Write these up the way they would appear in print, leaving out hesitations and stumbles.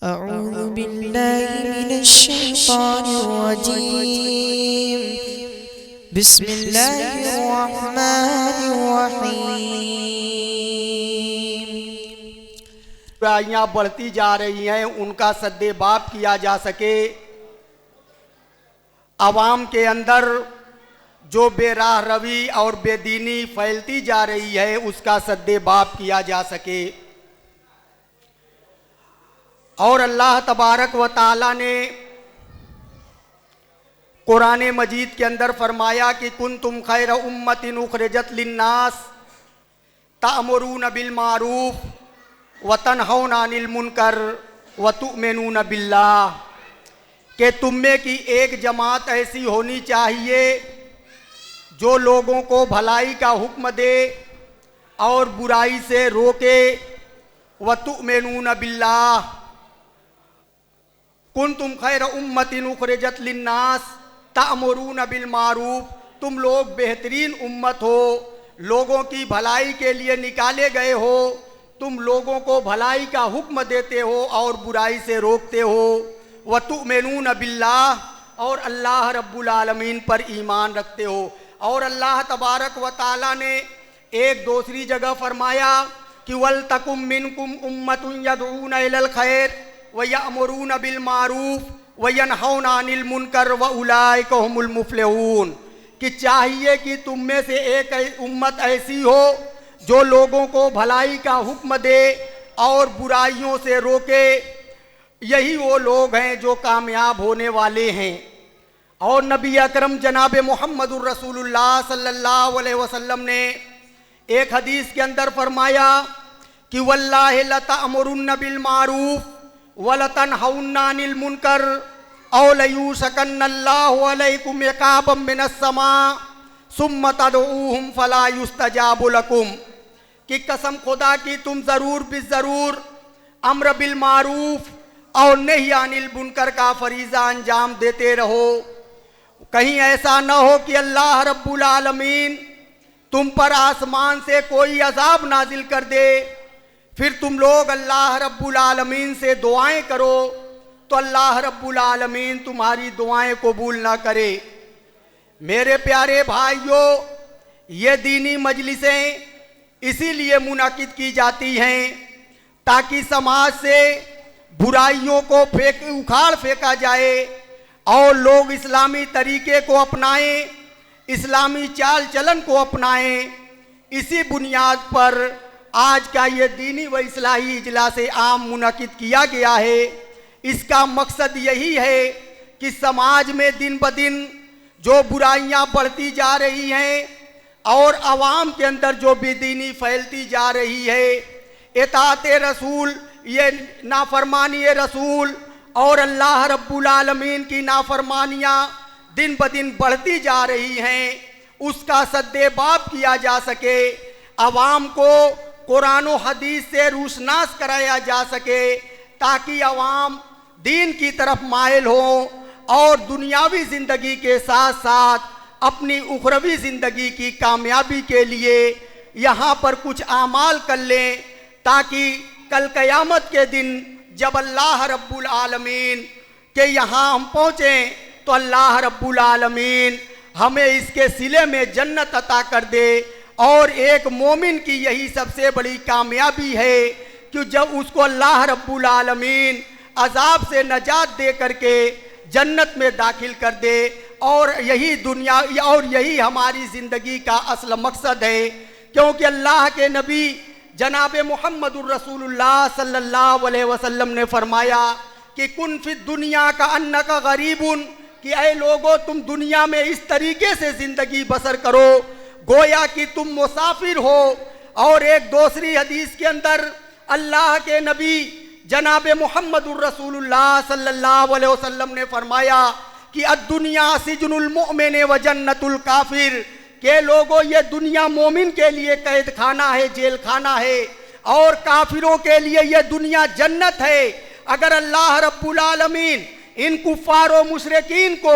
أعوذ بالله من الشيطان الرجيم بسم الله الرحمن الرحيم۔ برائیاں بڑھتی جا رہی ہیں، ان کا سد باب کیا جا سکے، عوام کے اندر جو بے راہ روی اور بے دینی پھیلتی جا رہی ہے اس کا سد باب کیا جا سکے۔ اور اللہ تبارک و تعالی نے قرآن مجید کے اندر فرمایا کہ کنتم خیر امت اخرجت للناس تأمرون بالمعروف وتنہون عن المنکر وتؤمنون باللہ، کہ تم میں کی ایک جماعت ایسی ہونی چاہیے جو لوگوں کو بھلائی کا حکم دے اور برائی سے روکے، وتؤمنون باللہ، کنتم خیر امت اخرجت للناس تأمرون بالمعروف، تم لوگ بہترین امت ہو، لوگوں کی بھلائی کے لیے نکالے گئے ہو، تم لوگوں کو بھلائی کا حکم دیتے ہو اور برائی سے روکتے ہو، وتؤمنون باللہ، اور اللہ رب العالمین پر ایمان رکھتے ہو۔ اور اللہ تبارک و تعالی نے ایک دوسری جگہ فرمایا کہ وَلْتَكُمْ مِنْكُمْ أُمَّةٌ يَدْعُونَ إِلَى الْخَيْرِ وَيَأْمُرُونَ بِالْمَعْرُوفِ وَيَنْهَوْنَ عَنِ الْمُنْكَرِ وَأُولَئِكَ هُمُ الْمُفْلِحُونَ، کہ چاہیے کہ تم میں سے ایک امت ایسی ہو جو لوگوں کو بھلائی کا حکم دے اور برائیوں سے روکے، یہی وہ لوگ ہیں جو کامیاب ہونے والے ہیں۔ اور نبی اکرم جناب محمد الرسول اللہ صلی اللہ علیہ وسلم نے ایک حدیث کے اندر فرمایا کہ واللہ لتأمرن بالمعروف وَلَتَنْهَوْنَ عَنِ الْمُنْكَرِ أَوْ لَيُوشَكَنَّ اللَّهُ عَلَيْكُمْ عِقَابًا مِنَ السَّمَاءِ ثُمَّ تَدْعُوهُمْ فَلَا يُسْتَجَابُ لَكُمْ، کہ قسم خدا کی تم ضرور بالضرور امر بالمعروف اور نہی عن المنکر کا فریضہ انجام دیتے رہو، کہیں ایسا نہ ہو کہ اللہ رب العالمین تم پر آسمان سے کوئی عذاب نازل کر دے، پھر تم لوگ اللہ رب العالمین سے دعائیں کرو تو اللہ رب العالمین تمہاری دعائیں قبول نہ کرے۔ میرے پیارے بھائیوں، یہ دینی مجلسیں اسی لیے منعقد کی جاتی ہیں تاکہ سماج سے برائیوں کو اکھاڑ پھینکا جائے اور لوگ اسلامی طریقے کو اپنائیں، اسلامی چال چلن کو اپنائیں۔ اسی بنیاد پر آج کا یہ دینی و اصلاحی اجلاس عام منعقد کیا گیا ہے۔ اس کا مقصد یہی ہے کہ سماج میں دن بدن جو برائیاں بڑھتی جا رہی ہیں اور عوام کے اندر جو بے دینی پھیلتی جا رہی ہے، اطاعت رسول، یہ نافرمانی رسول اور اللہ رب العالمین کی نافرمانیاں دن بدن بڑھتی جا رہی ہیں، اس کا سد باب کیا جا سکے، عوام کو قرآن و حدیث سے روشناس کرایا جا سکے تاکہ عوام دین کی طرف مائل ہوں اور دنیاوی زندگی کے ساتھ ساتھ اپنی اخروی زندگی کی کامیابی کے لیے یہاں پر کچھ اعمال کر لیں، تاکہ کل قیامت کے دن جب اللہ رب العالمین کے یہاں ہم پہنچیں تو اللہ رب العالمین ہمیں اس کے صلے میں جنت عطا کر دے۔ اور ایک مومن کی یہی سب سے بڑی کامیابی ہے کہ جب اس کو اللہ رب العالمین عذاب سے نجات دے کر کے جنت میں داخل کر دے، اور یہی دنیا اور یہی ہماری زندگی کا اصل مقصد ہے، کیونکہ اللہ کے نبی جناب محمد الرسول اللہ صلی اللہ علیہ وسلم نے فرمایا کہ کن فی الدنیا کا انک غریب، کہ اے لوگو تم دنیا میں اس طریقے سے زندگی بسر کرو گویا کہ تم مسافر ہو۔ اور ایک دوسری حدیث کے اندر اللہ کے نبی جناب محمد الرسول اللہ صلی اللہ علیہ وسلم نے فرمایا کہ الدنیا سجن المؤمن و جنت الکافر، کہ لوگوں یہ دنیا مومن کے لیے قید خانہ ہے، جیل خانہ ہے، اور کافروں کے لیے یہ دنیا جنت ہے۔ اگر اللہ رب العالمین ان کفار و مشرکین کو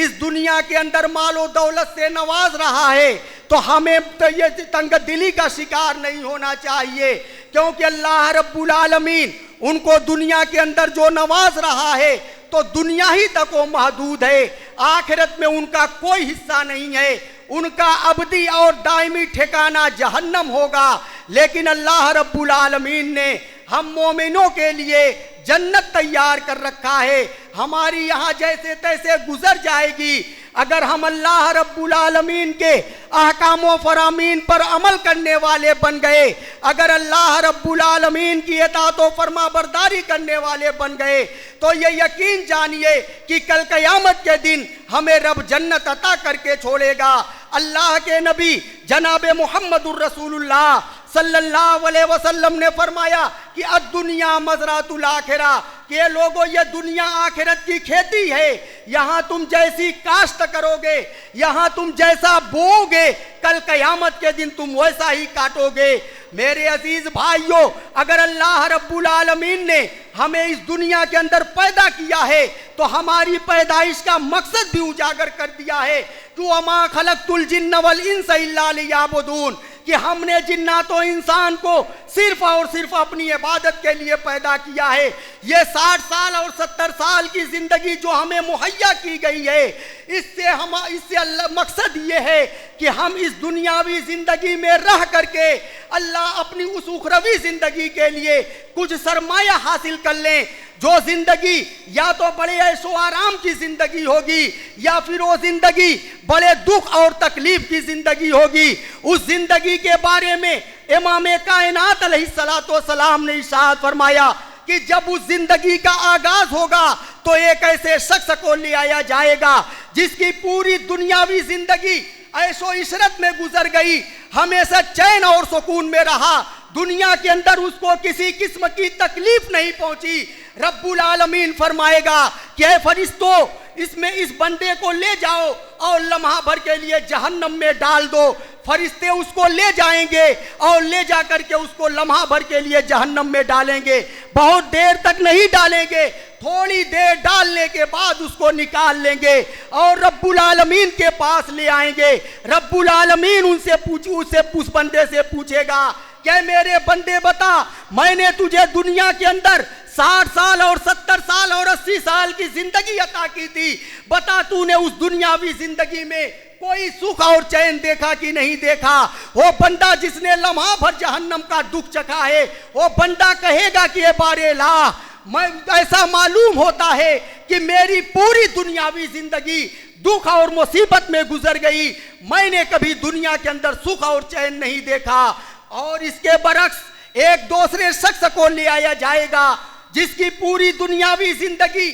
اس دنیا کے اندر مال و دولت سے نواز رہا ہے تو ہمیں یہ تنگ دلی کا شکار نہیں ہونا چاہیے، کیونکہ اللہ رب العالمین ان کو دنیا کے اندر جو نواز رہا ہے تو دنیا ہی تک وہ محدود ہے، آخرت میں ان کا کوئی حصہ نہیں ہے، ان کا ابدی اور دائمی ٹھکانہ جہنم ہوگا۔ لیکن اللہ رب العالمین نے ہم مومنوں کے لیے جنت تیار کر رکھا ہے، ہماری یہاں جیسے تیسے گزر جائے گی اگر ہم اللہ رب العالمین کے احکام و فرامین پر عمل کرنے والے بن گئے، اگر اللہ رب العالمین کی اطاعت و فرما برداری کرنے والے بن گئے تو یہ یقین جانیے کہ کل قیامت کے دن ہمیں رب جنت عطا کر کے چھوڑے گا۔ اللہ کے نبی جناب محمد الرسول اللہ صلی اللہ علیہ وسلم نے فرمایا کہ الدنیا مزرعۃ الآخرہ، کہ لوگوں یہ دنیا آخرت کی کھیتی ہے، یہاں تم جیسی کاشت کرو گے، یہاں تم جیسا بو گے، کل قیامت کے دن تم ویسا ہی کاٹو گے۔ میرے عزیز بھائیوں، اگر اللہ رب العالمین نے ہمیں اس دنیا کے اندر پیدا کیا ہے تو ہماری پیدائش کا مقصد بھی اجاگر کر دیا ہے کہ وَمَا خَلَقْتُ الْجِنَّ وَالْإِنسَ إِلَّا لِيَعْبُدُونَ، کہ ہم نے جنات و انسان کو صرف اور صرف اپنی عبادت کے لیے پیدا کیا ہے۔ یہ 60 سال اور 70 سال کی زندگی جو ہمیں مہیا کی گئی ہے، اس سے اللہ مقصد یہ ہے کہ ہم اس دنیاوی زندگی میں رہ کر کے اللہ اپنی اس اخروی زندگی کے لیے کچھ سرمایہ حاصل کر لیں، جو زندگی یا تو بڑے عیش و آرام کی زندگی ہوگی یا پھر وہ زندگی بڑے دکھ اور تکلیف کی زندگی ہوگی۔ اس زندگی کے بارے میں امام کائنات علیہ السلام نے ارشاد فرمایا کہ جب اس زندگی کا آغاز ہوگا تو ایک ایسے شخص کو لے آیا جائے گا جس کی پوری دنیاوی زندگی عیش و عشرت میں گزر گئی، ہمیشہ چین اور سکون میں رہا، دنیا کے اندر اس کو کسی قسم کی تکلیف نہیں پہنچی۔ رب العالمین فرمائے گا کہ اے فرشتو، اس بندے کو لے جاؤ اور لمحہ بھر کے لیے جہنم میں ڈال دو۔ فرشتے اس کو لے جائیں گے اور لے جا کر کے اس کو لمحہ بھر کے لیے جہنم میں ڈالیں گے، بہت دیر تک نہیں ڈالیں گے، تھوڑی دیر ڈالنے کے بعد اس کو نکال لیں گے اور رب العالمین کے پاس لے آئیں گے۔ رب العالمین اس بندے سے پوچھے گا کہ میرے بندے بتا، میں نے تجھے دنیا کے اندر 60 سال اور 70 سال اور 80 سال کی زندگی عطا کی تھی، بتا تو نے اس دنیاوی زندگی میں کوئی سکھ اور چین دیکھا کہ نہیں دیکھا؟ وہ بندہ جس نے لمحہ بھر جہنم کا دکھ چکھا ہے، وہ بندہ کہے گا کہ اے بار الہ، میں ایسا معلوم ہوتا ہے کہ میری پوری دنیاوی زندگی دکھ اور مصیبت میں گزر گئی، میں نے کبھی دنیا کے اندر سکھ اور چین نہیں دیکھا۔ اور اس کے برعکس ایک دوسرے شخص کو لے آیا جائے گا جس کی پوری دنیاوی زندگی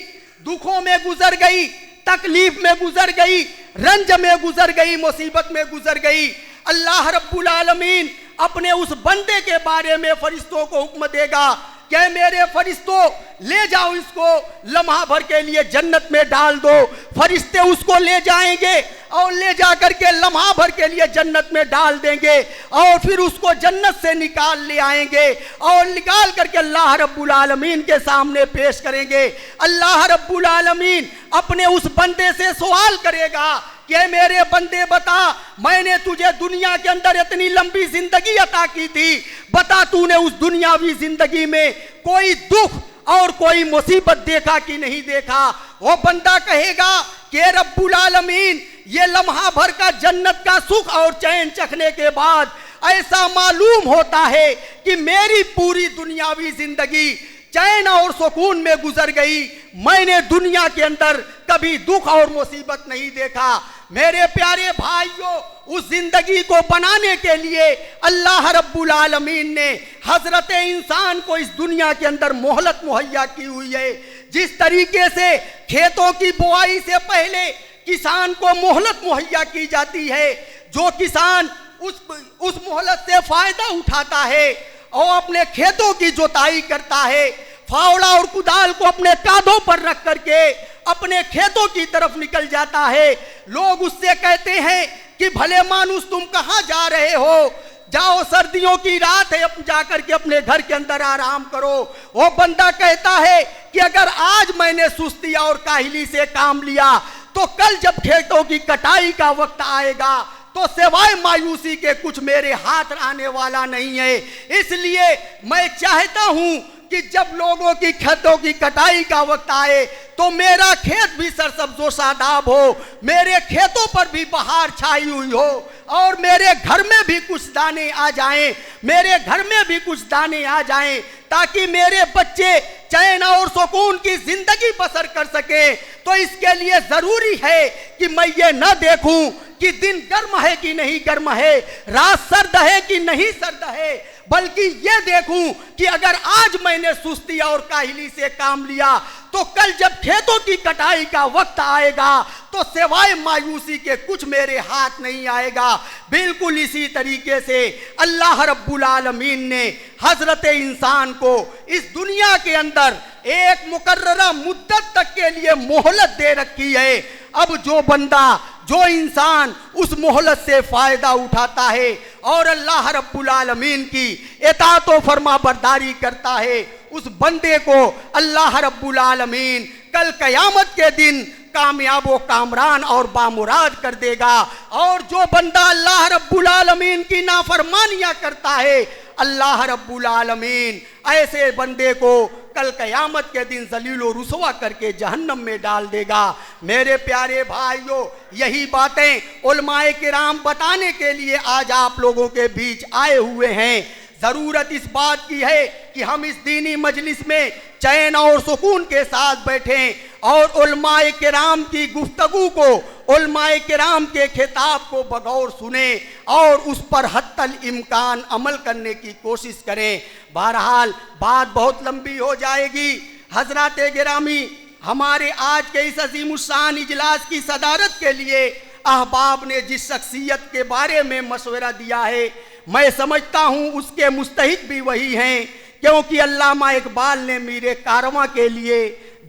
دکھوں میں گزر گئی، تکلیف میں گزر گئی، رنج میں گزر گئی، مصیبت میں گزر گئی۔ اللہ رب العالمین اپنے اس بندے کے بارے میں فرشتوں کو حکم دے گا کہ میرے فرشتوں لے جاؤ، اس کو لمحہ بھر کے لیے جنت میں ڈال دو۔ فرشتے اس کو لے جائیں گے اور لے جا کر کے لمحہ بھر کے لیے جنت میں ڈال دیں گے اور پھر اس کو جنت سے نکال لے آئیں گے اور نکال کر کے اللہ رب العالمین کے سامنے پیش کریں گے۔ اللہ رب العالمین اپنے اس بندے سے سوال کرے گا کہ میرے بندے بتا، میں نے تجھے دنیا کے اندر اتنی لمبی زندگی عطا کی تھی، بتا تو نے اس دنیاوی زندگی میں کوئی دکھ اور کوئی مصیبت دیکھا کہ نہیں دیکھا؟ وہ بندہ کہے گا کہ رب العالمین، یہ لمحہ بھر کا جنت کا سکھ اور چین چکھنے کے بعد ایسا معلوم ہوتا ہے کہ میری پوری دنیاوی زندگی چین اور سکون میں گزر گئی، میں نے دنیا کے اندر کبھی دکھ اور مصیبت نہیں دیکھا۔ میرے پیارے بھائیوں، اس زندگی کو بنانے کے لیے اللہ رب العالمین نے حضرت انسان کو اس دنیا کے اندر مہلت مہیا کی ہوئی ہے۔ جس طریقے سے کھیتوں کی بوائی سے پہلے کسان کو مہلت مہیا کی جاتی ہے، جو کسان اس مہلت سے فائدہ اٹھاتا ہے اور اپنے کھیتوں کی جوتائی کرتا ہے، فاوڑا اور کدال کو اپنے کاندھوں پر رکھ کر کے اپنے کھیتوں کی طرف نکل جاتا ہے، لوگ اس سے کہتے ہیں کہ بھلے مانوس تم کہاں جا رہے ہو؟ جاؤ، سردیوں کی رات ہے، جا کر کے اپنے گھر کے اندر آرام کرو۔ وہ بندہ کہتا ہے کہ اگر آج میں نے سستی اور کاہلی سے کام لیا تو کل جب کھیتوں کی کٹائی کا وقت آئے گا تو سوائے مایوسی کے کچھ میرے ہاتھ آنے والا نہیں ہے، اس لیے میں چاہتا ہوں کہ جب لوگوں کی کھیتوں کی کٹائی کا وقت آئے تو میرا کھیت بھی سرسبز و شاداب ہو، میرے کھیتوں پر بھی بہار چھائی ہوئی ہو، اور میرے گھر میں بھی کچھ دانے آ جائیں، میرے گھر میں بھی کچھ دانے آ جائیں، تاکہ میرے بچے چین اور سکون کی زندگی بسر کر سکیں۔ تو اس کے لیے ضروری ہے کہ میں یہ نہ دیکھوں کہ دن گرم ہے کہ نہیں گرم ہے، رات سرد ہے کہ نہیں سرد ہے، بلکہ یہ دیکھوں کہ اگر آج میں نے سستی اور کاہلی سے کام لیا تو کل جب کھیتوں کی کٹائی کا وقت آئے گا تو سوائے مایوسی کے کچھ میرے ہاتھ نہیں آئے گا۔ بالکل اسی طریقے سے اللہ رب العالمین نے حضرت انسان کو اس دنیا کے اندر ایک مقررہ مدت تک کے لیے مہلت دے رکھی ہے۔ اب جو بندہ، جو انسان اس مہلت سے فائدہ اٹھاتا ہے اور اللہ رب العالمین کی اطاعت و فرما برداری کرتا ہے، اس بندے کو اللہ رب العالمین کل قیامت کے دن کامیاب و کامران اور بامراد کر دے گا۔ اور جو بندہ اللہ رب العالمین کی نافرمانیاں کرتا ہے، اللہ رب العالمین ایسے بندے کو کل قیامت کے دن ذلیل و رسوا کر کے جہنم میں ڈال دے گا۔ میرے پیارے بھائیوں، یہی باتیں علماء کرام بتانے کے لیے آج آپ لوگوں کے بیچ آئے ہوئے ہیں۔ ضرورت اس بات کی ہے کہ ہم اس دینی مجلس میں چین اور سکون کے ساتھ بیٹھیں اور علماء کرام کی گفتگو کو، علماء کرام کے خطاب کو بغور سنیں اور اس پر حتی الامکان عمل کرنے کی کوشش کریں۔ بہرحال بات بہت لمبی ہو جائے گی۔ حضرات گرامی، ہمارے آج کے اس عظیم الشان اجلاس کی صدارت کے لیے احباب نے جس شخصیت کے بارے میں مشورہ دیا ہے، میں سمجھتا ہوں اس کے مستحق بھی وہی ہیں، کیونکہ علامہ اقبال نے میرے کارواں کے لیے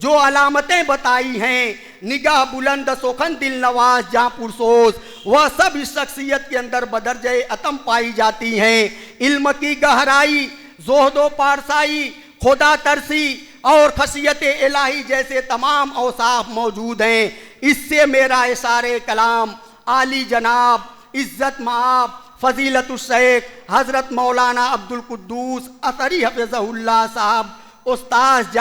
جو علامتیں بتائی ہیں، نگاہ بلند سخن دل نواز جاں پرسوز، وہ سب اس شخصیت کے اندر بدرجہ اتم پائی جاتی ہیں۔ علم کی گہرائی، زہد و پارسائی، خدا ترسی اور خشیت الہی جیسے تمام اوصاف موجود ہیں۔ اس سے میرا اشارے کلام عالی جناب عزت مآب فضیلت الشیخ حضرت مولانا عبد القدوس اثری حفظہ اللہ صاحب، استاذ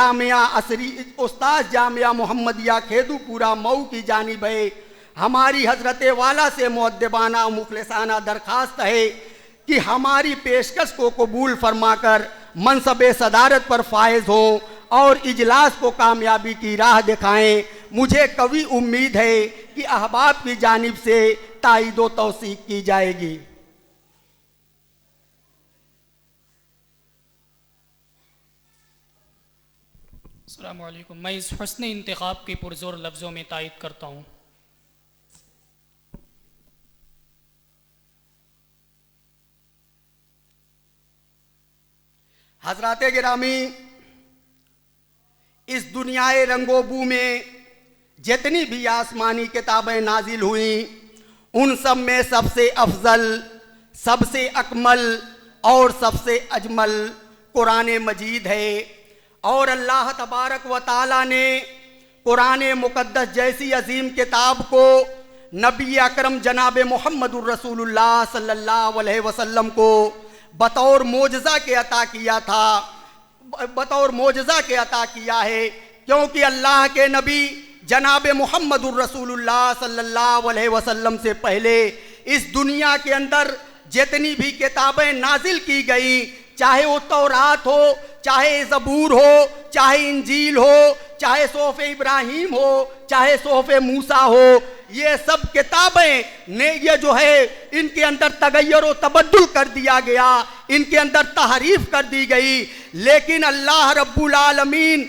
جامعہ محمدیہ کھیدو پورا مئو کی جانب ہے۔ ہماری حضرت والا سے مؤدبانہ و مخلصانہ درخواست ہے کہ ہماری پیشکش کو قبول فرما کر منصب صدارت پر فائز ہوں اور اجلاس کو کامیابی کی راہ دکھائیں۔ مجھے قوی امید ہے کہ احباب کی جانب سے تائید و توثیق کی جائے گی۔ السلام علیکم۔ میں اس حسن انتخاب کی پرزور لفظوں میں تائید کرتا ہوں۔ حضرات گرامی، اس دنیائے رنگ و بو میں جتنی بھی آسمانی کتابیں نازل ہوئیں، ان سب میں سب سے افضل، سب سے اکمل اور سب سے اجمل قرآن مجید ہے۔ اور اللہ تبارک و تعالیٰ نے قرآن مقدس جیسی عظیم کتاب کو نبی اکرم جناب محمد الرسول اللہ صلی اللہ علیہ وسلم کو بطور معجزہ کے عطا کیا تھا، بطور معجزہ کے عطا کیا ہے، کیونکہ اللہ کے نبی جناب محمد الرسول اللہ صلی اللہ علیہ وسلم سے پہلے اس دنیا کے اندر جتنی بھی کتابیں نازل کی گئیں، چاہے وہ تورات ہو، چاہے زبور ہو، چاہے انجیل ہو، چاہے صحف ابراہیم ہو، چاہے صحف موسیٰ ہو، یہ سب کتابیں نے یہ جو ہے ان کے اندر تغیر و تبدل کر دیا گیا، ان کے اندر تحریف کر دی گئی، لیکن اللہ رب العالمین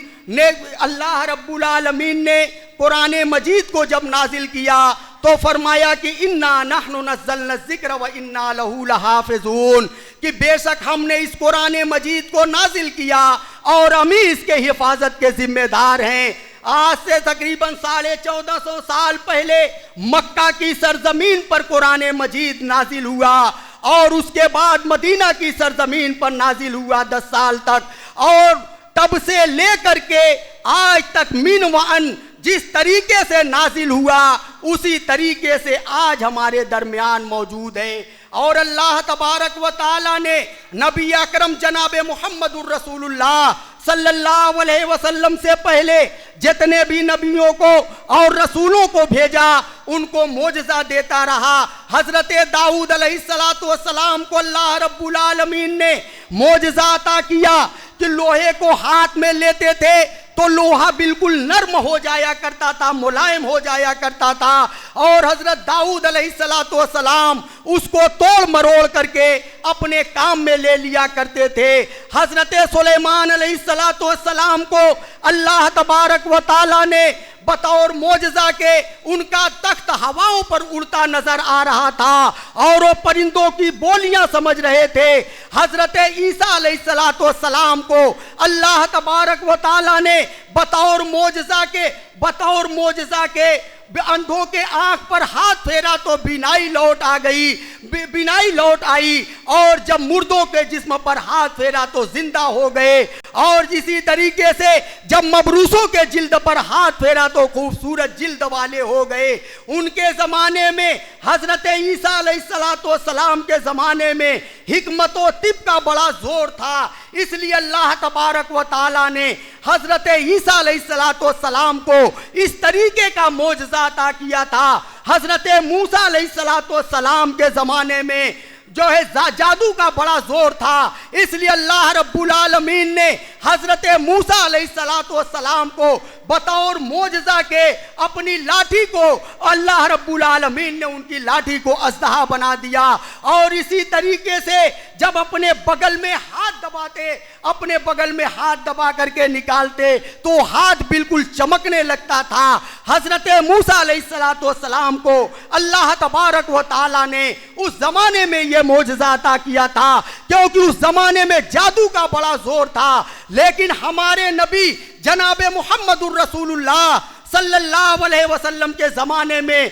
نے قرآن مجید کو جب نازل کیا تو فرمایا کہ انا نحن نزلنا الذکر و انا لہ لحافظون، کہ بے شک ہم نے اس قرآن مجید کو نازل کیا اور ہم ہی اس کے حفاظت کے ذمہ دار ہیں۔ آج سے تقریباً 1450 سال پہلے مکہ کی سرزمین پر قرآن مجید نازل ہوا اور اس کے بعد مدینہ کی سرزمین پر نازل ہوا 10 سال تک، اور تب سے لے کر کے آج تک من و ان جس طریقے سے نازل ہوا اسی طریقے سے آج ہمارے درمیان موجود ہے۔ اور اللہ تبارک و تعالی نے نبی اکرم جناب محمد الرسول اللہ صلی اللہ علیہ وسلم سے پہلے جتنے بھی نبیوں کو اور رسولوں کو بھیجا ان کو معجزہ دیتا رہا. حضرت داؤد علیہ السلام کو اللہ رب العالمین نے معجزہ عطا کیا کہ لوہے کو ہاتھ میں لیتے تھے تو لوہا بالکل نرم ہو جایا کرتا تھا, ملائم ہو جایا کرتا تھا, اور حضرت داؤد علیہ السلام اس کو توڑ مروڑ کر کے اپنے کام میں لے لیا کرتے تھے. حضرت سلیمان علیہ السلام کو اللہ تبارک و تعالی نے بطور معجزہ کے ان کا تخت ہواؤں پر اڑتا نظر آ رہا تھا اور وہ پرندوں کی بولیاں سمجھ رہے تھے. حضرت عیسیٰ علیہ السلام کو اللہ تبارک و تعالی نے بطور معجزہ کے اندھوں کے آنکھ پر ہاتھ پھیرا تو بینائی لوٹ آئی, اور جب مردوں کے جسم پر ہاتھ پھیرا تو زندہ ہو گئے, اور اسی طریقے سے جب مبروسوں کے جلد پر ہاتھ پھیرا تو خوبصورت جلد والے ہو گئے. ان کے زمانے میں حضرت عیسیٰ علیہ السلام کے زمانے میں حکمت و طب کا بڑا زور تھا, اس لیے اللہ تبارک و تعالی نے حضرت عیسیٰ علیہ السلام کو اس طریقے کا معجزہ عطا کیا تھا. حضرت موسیٰ علیہ السلام کے زمانے میں جو ہے جادو کا بڑا زور تھا, اس لیے اللہ رب العالمین نے حضرت موسیٰ علیہ السلام کو بطور معجزہ کے اپنی لاٹھی کو اللہ رب العالمین نے ان کی لاٹھی کو اژدہا بنا دیا. اور اسی طریقے سے جب اپنے بغل میں ہاتھ دبا کر کے نکالتے تو ہاتھ بالکل چمکنے لگتا تھا. حضرت موسیٰ علیہ السلام کو اللہ تبارک و تعالی نے اس زمانے میں یہ معجزہ عطا کیا تھا کیونکہ اس زمانے میں جادو کا بڑا زور تھا. لیکن ہمارے نبی جناب محمد الرسول اللہ صلی اللہ علیہ وسلم کے زمانے میں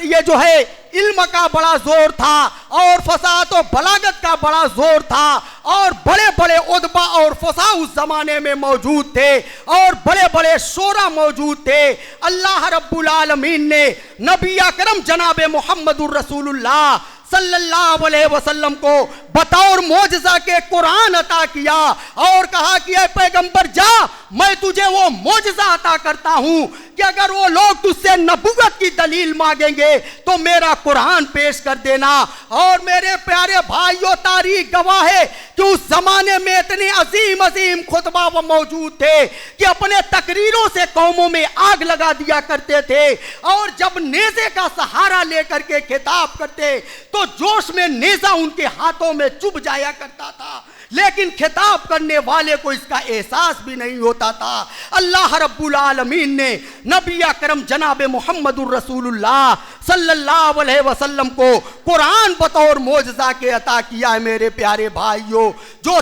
یہ جو ہے علم کا بڑا زور تھا اور فصاحت و بلاغت کا بڑا زور تھا, اور بڑے بڑے ادبا اور فصاح اس زمانے میں موجود تھے اور بڑے بڑے شعراء موجود تھے. اللہ رب العالمین نے نبی اکرم جناب محمد الرسول اللہ صلی اللہ علیہ وسلم کو بطور معجزہ کے قرآن عطا کیا اور کہا کہ اے پیغمبر جا, میں تجھے وہ معجزہ عطا کرتا ہوں کہ اگر وہ لوگ تجھ سے نبوت کی دلیل مانگیں گے تو میرا قرآن پیش کر دینا. اور میرے پیارے بھائیوں, تاریخ گواہ ہے کہ اس زمانے میں اتنے عظیم عظیم خطبہ وہ موجود تھے کہ اپنے تقریروں سے قوموں میں آگ لگا دیا کرتے تھے, اور جب نیزے کا سہارا لے کر کے خطاب کرتے تو جوش میں نیزہ ان کے ہاتھوں میں چبھ جایا کرتا تھا, لیکن خطاب کرنے والے کو اس کا احساس بھی نہیں ہوتا تھا. اللہ رب العالمین نے نبی اکرم جناب محمد الرسول اللہ صلی اللہ علیہ وسلم کو قرآن بطور معجزہ کے عطا کیا ہے. میرے پیارے بھائیوں, جو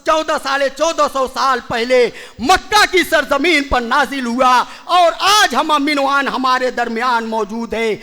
1400 سال پہلے مکہ کی سرزمین پر نازل ہوا اور آج ہم امین وان ہمارے درمیان موجود ہے,